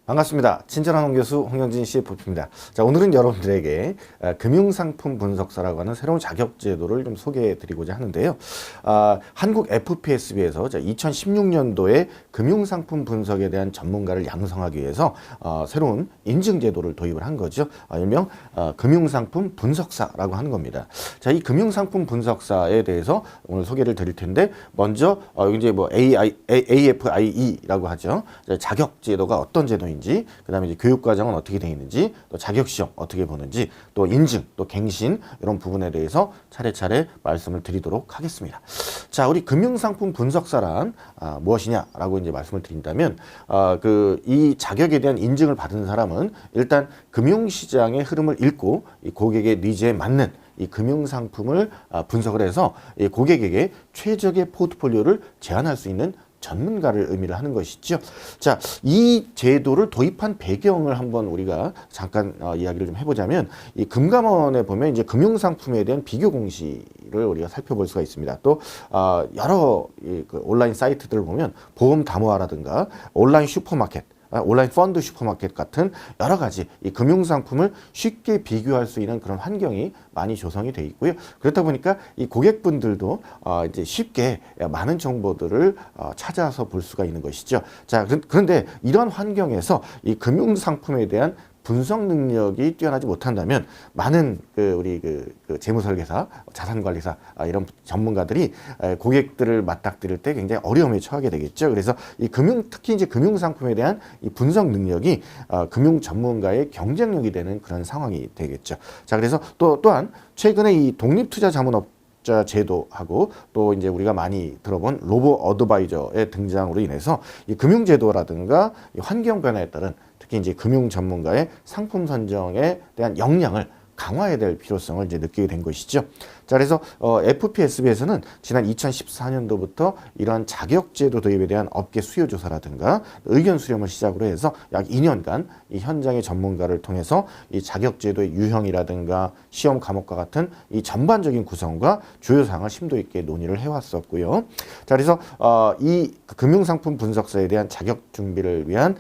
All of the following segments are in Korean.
반갑습니다. 친절한 홍교수 홍영진 CFP입니다. 자, 오늘은 여러분들에게 금융상품 분석사라고 하는 새로운 자격제도를 좀 소개해 드리고자 하는데요. 한국 FPSB에서 2016년도에 금융상품 분석에 대한 전문가를 양성하기 위해서 새로운 인증제도를 도입을 한 거죠. 일명 금융상품 분석사라고 하는 겁니다. 자, 이 금융상품 분석사에 대해서 오늘 소개를 드릴 텐데, 먼저 이제 뭐 AFIE라고 하죠. 자격제도가 어떤 제도인지, 그다음에 이제 교육과정은 어떻게 되어 있는지, 또 자격시험 어떻게 보는지, 또 인증, 또 갱신 이런 부분에 대해서 차례차례 말씀을 드리도록 하겠습니다. 자, 우리 금융상품 분석사란 무엇이냐라고 이제 말씀을 드린다면, 이 자격에 대한 인증을 받은 사람은 일단 금융시장의 흐름을 읽고 이 고객의 니즈에 맞는 이 금융상품을 분석을 해서 이 고객에게 최적의 포트폴리오를 제안할 수 있는 전문가를 의미를 하는 것이죠. 자, 이 제도를 도입한 배경을 한번 우리가 잠깐 이야기를 좀 해보자면, 이 금감원에 보면 이제 금융상품에 대한 비교 공시를 우리가 살펴볼 수가 있습니다. 또 여러 그 온라인 사이트들을 보면 보험 담보화라든가 온라인 슈퍼마켓, 온라인 펀드 슈퍼마켓 같은 여러 가지 이 금융상품을 쉽게 비교할 수 있는 그런 환경이 많이 조성이 되어 있고요. 그렇다 보니까 이 고객분들도 이제 쉽게 많은 정보들을 찾아서 볼 수가 있는 것이죠. 자, 그런데 이런 환경에서 이 금융상품에 대한 분석 능력이 뛰어나지 못한다면 많은 우리 재무설계사, 자산관리사 이런 전문가들이 고객들을 맞닥뜨릴 때 굉장히 어려움에 처하게 되겠죠. 그래서 이 특히 이제 금융상품에 대한 이 분석 능력이 금융 전문가의 경쟁력이 되는 그런 상황이 되겠죠. 자, 그래서 또한 최근에 이 독립투자자문업자 제도하고 또 이제 우리가 많이 들어본 로보 어드바이저의 등장으로 인해서 이 금융제도라든가 이 환경 변화에 따른 특히 이제 금융 전문가의 상품 선정에 대한 역량을 강화해야 될 필요성을 이제 느끼게 된 것이죠. 자, 그래서 FPSB에서는 지난 2014년도부터 이러한 자격제도 도입에 대한 업계 수요 조사라든가 의견 수렴을 시작으로 해서 약 2년간 이 현장의 전문가를 통해서 이 자격제도의 유형이라든가 시험 과목과 같은 이 전반적인 구성과 주요 사항을 심도 있게 논의를 해왔었고요. 자, 그래서 이 금융상품 분석사에 대한 자격 준비를 위한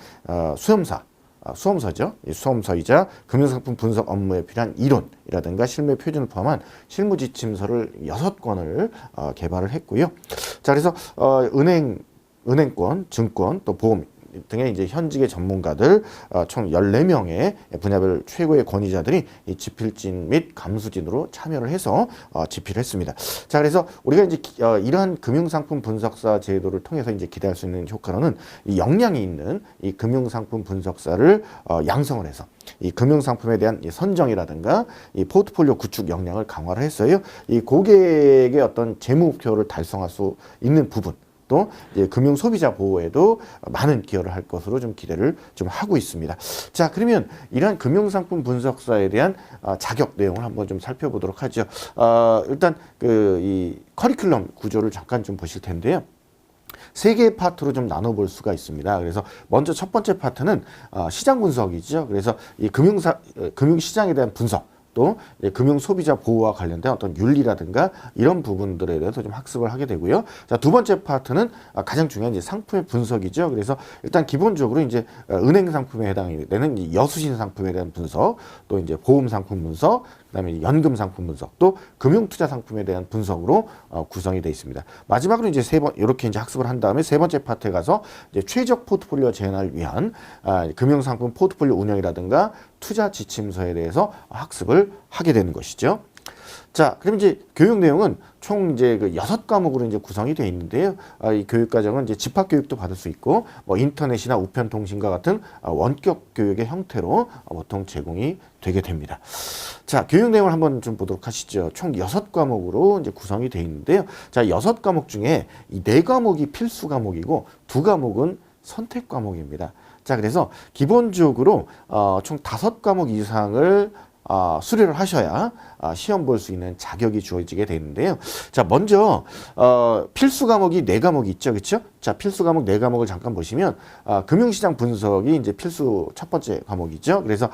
수험서죠. 이 수험서이자 금융상품 분석 업무에 필요한 이론이라든가 실무 표준을 포함한 실무 지침서를 6권을 개발을 했고요. 자, 그래서 은행권, 증권, 또 보험 등의 이제 현직의 전문가들 총 14명의 분야별 최고의 권위자들이 이 지필진 및 감수진으로 참여를 해서 집필을 했습니다. 자, 그래서 우리가 이제 이러한 금융상품 분석사 제도를 통해서 이제 기대할 수 있는 효과로는 이 역량이 있는 이 금융상품 분석사를 양성을 해서 이 금융상품에 대한 이 선정이라든가 이 포트폴리오 구축 역량을 강화를 했어요. 이 고객의 어떤 재무 목표를 달성할 수 있는 부분, 또 이제 금융 소비자 보호에도 많은 기여를 할 것으로 좀 기대를 좀 하고 있습니다. 자, 그러면 이러한 금융상품 분석사에 대한 자격 내용을 한번 좀 살펴보도록 하죠. 일단 이 커리큘럼 구조를 잠깐 좀 보실 텐데요. 3개의 파트로 좀 나눠볼 수가 있습니다. 그래서 먼저 첫 번째 파트는 시장 분석이죠. 그래서 이 금융시장에 대한 분석, 또 금융 소비자 보호와 관련된 어떤 윤리라든가 이런 부분들에 대해서 좀 학습을 하게 되고요. 자, 두 번째 파트는 가장 중요한 이제 상품의 분석이죠. 그래서 일단 기본적으로 이제 은행 상품에 해당이 되는 이 여수신 상품에 대한 분석, 또 이제 보험 상품 분석, 그다음에 연금 상품 분석, 또 금융 투자 상품에 대한 분석으로 구성이 되어 있습니다. 마지막으로 이제 이렇게 이제 학습을 한 다음에 세 번째 파트에 가서 이제 최적 포트폴리오 제안을 위한 금융 상품 포트폴리오 운영이라든가 투자 지침서에 대해서 학습을 하게 되는 것이죠. 자, 그럼 이제 교육 내용은 총 이제 6과목으로 이제 구성이 되어 있는데요. 이 교육 과정은 이제 집합 교육도 받을 수 있고, 뭐 인터넷이나 우편 통신과 같은 원격 교육의 형태로 보통 제공이 되게 됩니다. 자, 교육 내용을 한번 좀 보도록 하시죠. 총 6과목으로 이제 구성이 되어 있는데요. 자, 6과목 중에 이 4과목이 필수 과목이고 2과목은 선택 과목입니다. 자, 그래서 기본적으로 총 5과목 이상을 수료를 하셔야 시험 볼 수 있는 자격이 주어지게 되는데요. 자, 먼저 필수 과목이 4과목이 있죠. 그렇죠? 자, 필수 과목 4과목을 잠깐 보시면 금융시장 분석이 이제 필수 첫 번째 과목이죠. 그래서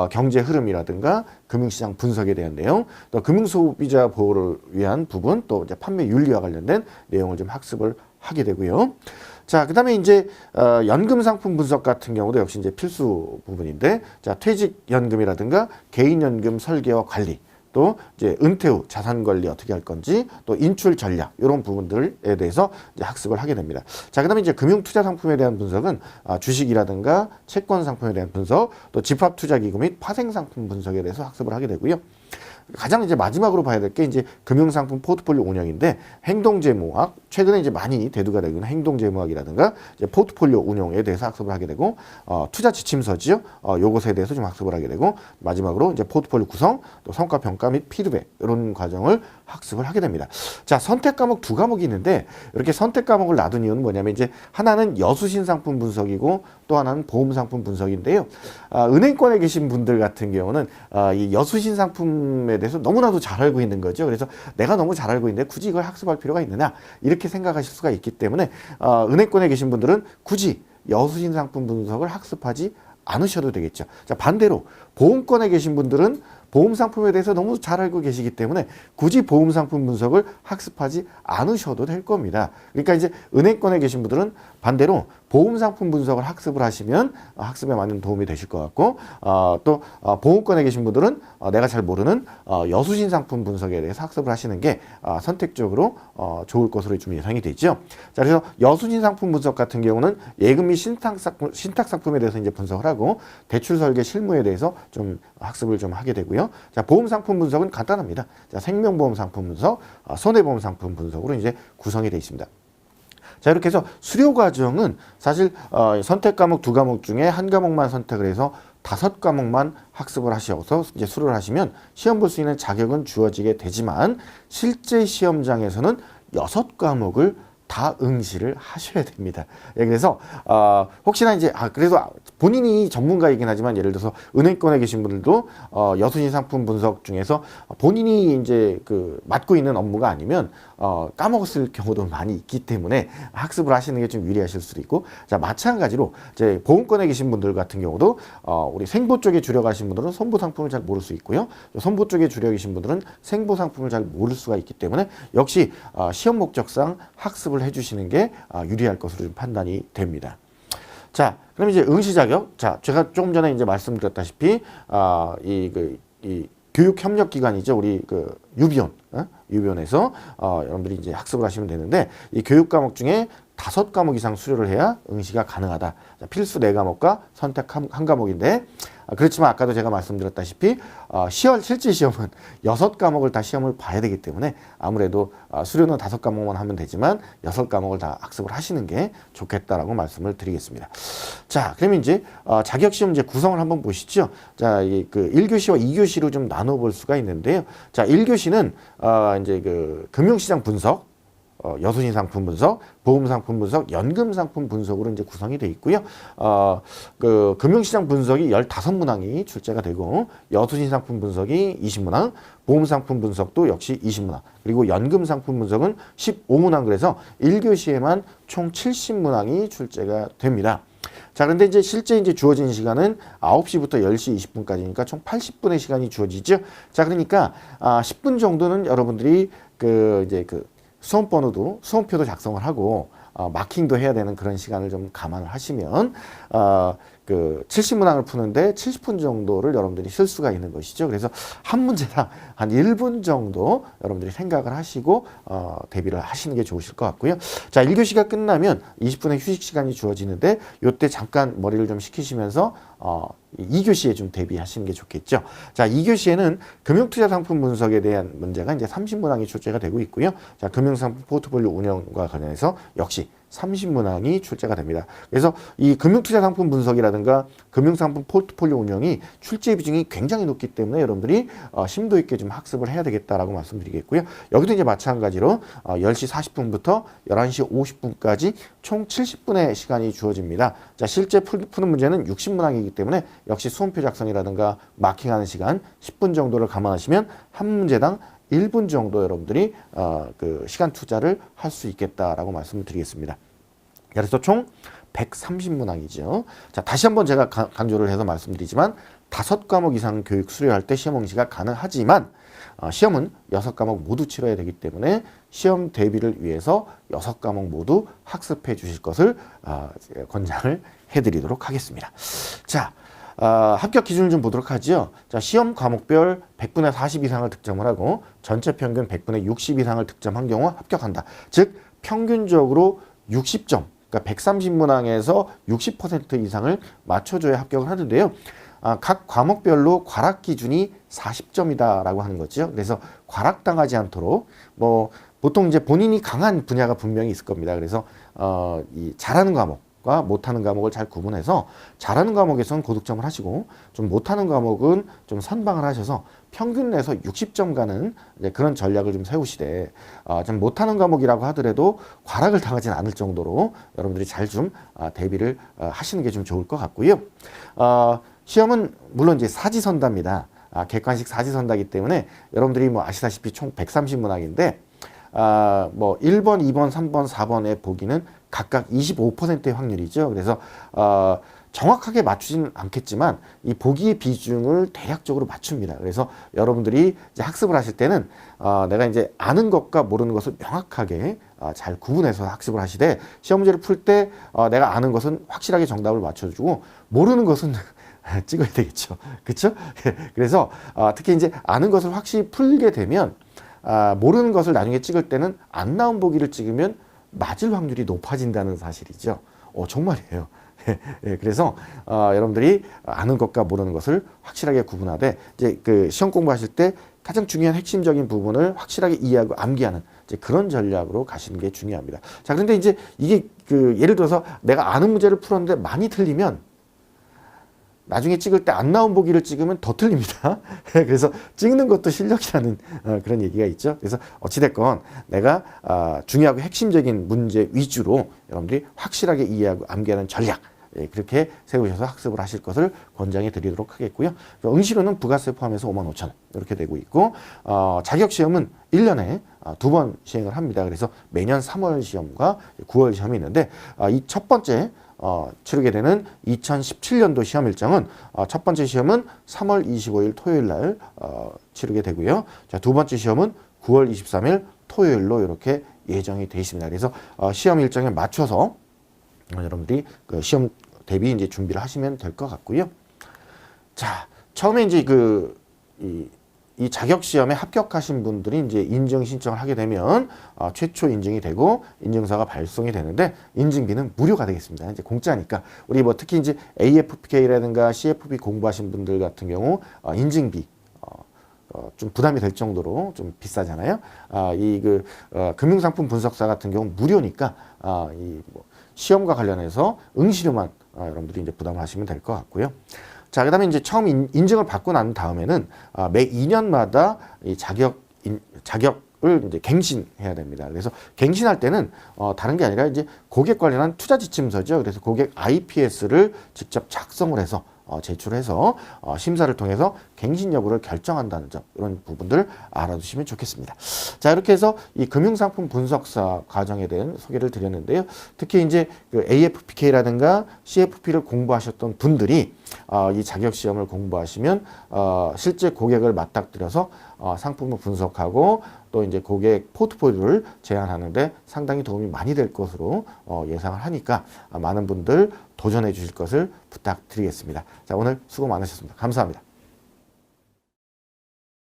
경제 흐름이라든가 금융시장 분석에 대한 내용, 또 금융소비자 보호를 위한 부분, 또 이제 판매 윤리와 관련된 내용을 좀 학습을 하게 되고요. 자, 그다음에 이제 연금 상품 분석 같은 경우도 역시 이제 필수 부분인데, 자, 퇴직연금이라든가 개인연금 설계와 관리, 또 이제 은퇴 후 자산 관리 어떻게 할 건지, 또 인출 전략 이런 부분들에 대해서 이제 학습을 하게 됩니다. 자, 그다음에 이제 금융 투자 상품에 대한 분석은 주식이라든가 채권 상품에 대한 분석, 또 집합 투자 기구 및 파생 상품 분석에 대해서 학습을 하게 되고요. 가장 이제 마지막으로 봐야 될 게 이제 금융상품 포트폴리오 운영인데, 행동재무학, 최근에 이제 많이 대두가 되고 있는 행동재무학이라든가 이제 포트폴리오 운용에 대해서 학습을 하게 되고, 투자 지침서지요. 요것에 대해서 좀 학습을 하게 되고, 마지막으로 이제 포트폴리오 구성, 또 성과 평가 및 피드백 이런 과정을 학습을 하게 됩니다. 자, 선택 과목 두 과목이 있는데, 이렇게 선택 과목을 놔둔 이유는 뭐냐면, 이제 하나는 여수신 상품 분석이고 또 하나는 보험 상품 분석인데요. 은행권에 계신 분들 같은 경우는 이 여수신 상품에 대해서 너무나도 잘 알고 있는 거죠. 그래서 내가 너무 잘 알고 있는데 굳이 이걸 학습할 필요가 있느냐, 이렇게 생각하실 수가 있기 때문에 은행권에 계신 분들은 굳이 여수신 상품 분석을 학습하지 않으셔도 되겠죠. 자, 반대로 보험권에 계신 분들은 보험 상품에 대해서 너무 잘 알고 계시기 때문에 굳이 보험 상품 분석을 학습하지 않으셔도 될 겁니다. 그러니까 이제 은행권에 계신 분들은 반대로 보험 상품 분석을 학습을 하시면 학습에 많은 도움이 되실 것 같고, 또 보험권에 계신 분들은 내가 잘 모르는 여수신 상품 분석에 대해서 학습을 하시는 게 선택적으로 좋을 것으로 좀 예상이 되죠. 자, 그래서 여수신 상품 분석 같은 경우는 예금 및 신탁 상품에 대해서 이제 분석을 하고, 대출 설계 실무에 대해서 좀 학습을 좀 하게 되고요. 자, 보험 상품 분석은 간단합니다. 자, 생명보험 상품 분석, 손해보험 상품 분석으로 이제 구성이 되어 있습니다. 자, 이렇게 해서 수료 과정은 사실 선택 과목 두 과목 중에 한 과목만 선택을 해서 5과목만 학습을 하셔서 이제 수료를 하시면 시험 볼 수 있는 자격은 주어지게 되지만, 실제 시험장에서는 6과목을 다 응시를 하셔야 됩니다. 예, 그래서 혹시나 이제 그래도 본인이 전문가이긴 하지만, 예를 들어서 은행권에 계신 분들도 여수신 상품 분석 중에서 본인이 이제 맡고 있는 업무가 아니면 까먹었을 경우도 많이 있기 때문에 학습을 하시는 게 좀 유리하실 수도 있고, 자, 마찬가지로 이제 보험권에 계신 분들 같은 경우도 우리 생보 쪽에 주력 하신 분들은 손보 상품을 잘 모를 수 있고요. 손보 쪽에 주력 계신 분들은 생보 상품을 잘 모를 수가 있기 때문에 역시 시험 목적상 학습을 해주시는 게 유리할 것으로 좀 판단이 됩니다. 자, 그럼 이제 응시 자격. 자, 제가 조금 전에 이제 말씀드렸다시피 이 교육 협력 기관이죠. 우리 유비온, 유비온에서 여러분들이 이제 학습을 하시면 되는데, 이 교육 과목 중에 5과목 이상 수료를 해야 응시가 가능하다. 자, 필수 4과목과 선택 한 과목인데, 그렇지만 아까도 제가 말씀드렸다시피 실제 시험은 6과목을 다 시험을 봐야 되기 때문에 아무래도 수료는 5과목만 하면 되지만 6과목을 다 학습을 하시는 게 좋겠다라고 말씀을 드리겠습니다. 자, 그러면 이제 자격시험 이제 구성을 한번 보시죠. 자, 1교시와 2교시로 좀 나눠볼 수가 있는데요. 자, 1교시는 이제 금융시장 분석, 여수신 상품 분석, 보험 상품 분석, 연금 상품 분석으로 이제 구성이 되어 있고요. 금융시장 분석이 15문항이 출제가 되고, 여수신 상품 분석이 20문항, 보험 상품 분석도 역시 20문항, 그리고 연금 상품 분석은 15문항, 그래서 1교시에만 총 70문항이 출제가 됩니다. 자, 그런데 이제 실제 이제 주어진 시간은 9시부터 10시 20분까지니까 총 80분의 시간이 주어지죠. 자, 그러니까 10분 정도는 여러분들이 수험표도 작성을 하고 마킹도 해야 되는 그런 시간을 좀 감안을 하시면 70문항을 푸는데 70분 정도를 여러분들이 쓸 수가 있는 것이죠. 그래서 한 문제당 한 1분 정도 여러분들이 생각을 하시고 대비를 하시는 게 좋으실 것 같고요. 자, 1교시가 끝나면 20분의 휴식 시간이 주어지는데, 이때 잠깐 머리를 좀 식히시면서 2교시에 좀 대비하시는 게 좋겠죠. 자, 2교시에는 금융투자 상품 분석에 대한 문제가 이제 30문항이 출제가 되고 있고요. 자, 금융상품 포트폴리오 운영과 관련해서 역시 30문항이 출제가 됩니다. 그래서 이 금융투자 상품 분석이라든가 금융상품 포트폴리오 운영이 출제 비중이 굉장히 높기 때문에 여러분들이 심도 있게 좀 학습을 해야 되겠다라고 말씀드리겠고요. 여기도 이제 마찬가지로 10시 40분부터 11시 50분까지 총 70분의 시간이 주어집니다. 자, 실제 푸는 문제는 60문항이기 때문에 역시 수험표 작성이라든가 마킹하는 시간 10분 정도를 감안하시면 한 문제당 1분 정도 여러분들이 시간 투자를 할 수 있겠다라고 말씀을 드리겠습니다. 그래서 총 130문항이죠. 자, 다시 한번 제가 강조를 해서 말씀드리지만 5과목 이상 교육 수료할 때 시험 응시가 가능하지만 시험은 6과목 모두 치러야 되기 때문에 시험 대비를 위해서 6과목 모두 학습해 주실 것을 권장을 해드리도록 하겠습니다. 자, 합격 기준을 좀 보도록 하죠. 자, 시험 과목별 100분의 40 이상을 득점을 하고 전체 평균 100분의 60 이상을 득점한 경우 합격한다. 즉 평균적으로 60점, 그러니까 130문항에서 60% 이상을 맞춰줘야 합격을 하는데요. 각 과목별로 과락 기준이 40점이다라고 하는 거죠. 그래서 과락당하지 않도록 보통 이제 본인이 강한 분야가 분명히 있을 겁니다. 그래서 이 잘하는 과목과 못하는 과목을 잘 구분해서 잘하는 과목에서는 고득점을 하시고 좀 못하는 과목은 좀 선방을 하셔서 평균 내에서 60점 가는 그런 전략을 좀 세우시되 좀 못하는 과목이라고 하더라도 과락을 당하지는 않을 정도로 여러분들이 잘 좀 대비를 하시는 게 좀 좋을 것 같고요. 시험은 물론 이제 사지선다입니다. 객관식 사지선다이기 때문에 여러분들이 아시다시피 총 130문항인데 1번, 2번, 3번, 4번의 보기는 각각 25%의 확률이죠. 그래서 정확하게 맞추지는 않겠지만 이 보기의 비중을 대략적으로 맞춥니다. 그래서 여러분들이 이제 학습을 하실 때는 내가 이제 아는 것과 모르는 것을 명확하게 잘 구분해서 학습을 하시되 시험 문제를 풀 때 내가 아는 것은 확실하게 정답을 맞춰주고 모르는 것은 찍어야 되겠죠. 그렇죠? 그래서 특히 이제 아는 것을 확실히 풀게 되면 모르는 것을 나중에 찍을 때는 안 나온 보기를 찍으면 맞을 확률이 높아진다는 사실이죠. 정말이에요. 그래서 여러분들이 아는 것과 모르는 것을 확실하게 구분하되 이제 그 시험 공부하실 때 가장 중요한 핵심적인 부분을 확실하게 이해하고 암기하는 이제 그런 전략으로 가시는 게 중요합니다. 자, 그런데 이제 이게 예를 들어서 내가 아는 문제를 풀었는데 많이 틀리면 나중에 찍을 때 안 나온 보기를 찍으면 더 틀립니다. 그래서 찍는 것도 실력이라는 그런 얘기가 있죠. 그래서 어찌됐건 내가 중요하고 핵심적인 문제 위주로 여러분들이 확실하게 이해하고 암기하는 전략 그렇게 세우셔서 학습을 하실 것을 권장해 드리도록 하겠고요. 응시료는 부가세 포함해서 55,000원 이렇게 되고 있고 자격시험은 1년에 2번 시행을 합니다. 그래서 매년 3월 시험과 9월 시험이 있는데 이 첫 번째 치르게 되는 2017년도 시험 일정은 첫 번째 시험은 3월 25일 토요일 날 치르게 되고요. 자, 두 번째 시험은 9월 23일 토요일로 이렇게 예정이 되어 있습니다. 그래서 시험 일정에 맞춰서 여러분들이 그 시험 대비 이제 준비를 하시면 될 것 같고요. 자, 처음에 이제 이 자격 시험에 합격하신 분들이 이제 인증 신청을 하게 되면 최초 인증이 되고 인증서가 발송이 되는데 인증비는 무료가 되겠습니다. 이제 공짜니까 우리 특히 이제 AFPK라든가 CFP 공부하신 분들 같은 경우 인증비 좀 부담이 될 정도로 좀 비싸잖아요. 금융상품 분석사 같은 경우 무료니까 시험과 관련해서 응시료만 여러분들이 이제 부담을 하시면 될 것 같고요. 자, 그다음에 이제 처음 인증을 받고 난 다음에는 매 2년마다 이 자격을 이제 갱신해야 됩니다. 그래서 갱신할 때는 다른 게 아니라 이제 고객 관련한 투자 지침서죠. 그래서 고객 IPS를 직접 작성을 해서 제출해서 심사를 통해서 갱신 여부를 결정한다는 점 이런 부분들 알아두시면 좋겠습니다. 자, 이렇게 해서 이 금융상품 분석사 과정에 대한 소개를 드렸는데요. 특히 이제 그 AFPK라든가 CFP를 공부하셨던 분들이 이 자격 시험을 공부하시면 실제 고객을 맞닥뜨려서 상품을 분석하고 또 이제 고객 포트폴리오를 제안하는데 상당히 도움이 많이 될 것으로 예상을 하니까 많은 분들 도전해 주실 것을 부탁드리겠습니다. 자, 오늘 수고 많으셨습니다. 감사합니다.